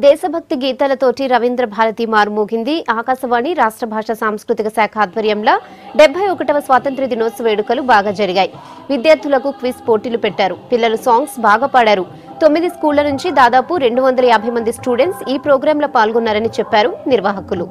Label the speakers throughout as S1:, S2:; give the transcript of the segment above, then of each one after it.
S1: దేశభక్తి గీతాలతోటి రవీంద్ర భారతి మారుమోగింది. ఆకాశవాణి రాష్ట్ర భాష సాంస్కృతిక శాఖ ఆధ్వర్యంలో 71వ స్వాతంత్ర్య దినోత్సవ వేడుకలు బాగా జరిగాయి. విద్యార్థులకు క్విజ్ పోటీలు పెట్టారు. పిల్లలు సాంగ్స్ బాగా పాడారు. 9 స్కూళ్ల నుంచి దాదాపు 250 మంది స్టూడెంట్స్ ఈ ప్రోగ్రాంలో పాల్గొన్నారని చెప్పారు నిర్వాహకులు.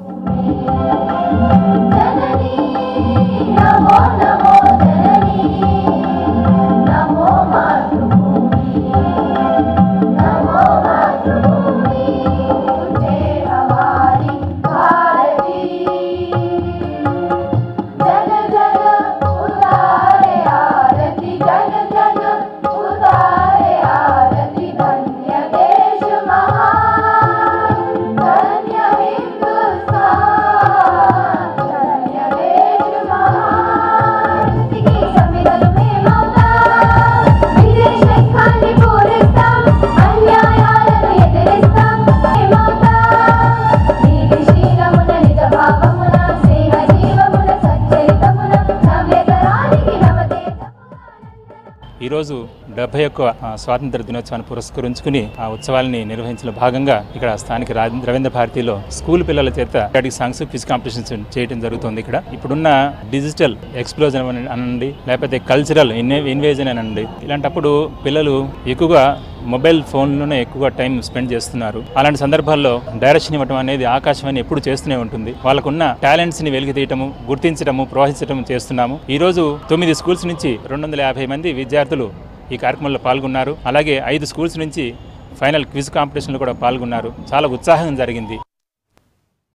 S2: ఈరోజు 71వ స్వాతంత్ర దినోత్సవాన్ని పురస్కరించుకుని ఆ ఉత్సవాలని నిర్వహించిన భాగంగా ఇక్కడ స్థానిక రవీంద్ర భారతిలో స్కూల్ పిల్లల చేత స్టాటిక్ సాంగ్స్ క్విజ్ కాంపిటీషన్స్ చేయడం జరుగుతుంది. ఇక్కడ ఇప్పుడున్న డిజిటల్ ఎక్స్ప్లోజన్ అనండి, లేకపోతే కల్చరల్ ఇన్వేజన్ అనండి, ఇలాంటప్పుడు పిల్లలు ఎక్కువగా మొబైల్ ఫోన్లోనే ఎక్కువగా టైం స్పెండ్ చేస్తున్నారు. అలాంటి సందర్భాల్లో డైరెక్షన్ ఇవ్వడం అనేది ఆకాశవాణి ఎప్పుడు చేస్తూనే ఉంటుంది. వాళ్ళకున్న టాలెంట్స్ ని వెలికి తీయటము, గుర్తించడము, ప్రోత్సహించడం చేస్తున్నాము. ఈ రోజు 9 స్కూల్స్ నుంచి 250 మంది విద్యార్థులు ఈ కార్యక్రమంలో పాల్గొన్నారు. అలాగే 5 స్కూల్స్ నుంచి ఫైనల్ క్విజ్ కాంపిటీషన్లో కూడా పాల్గొన్నారు. చాలా ఉత్సాహంగా జరిగింది.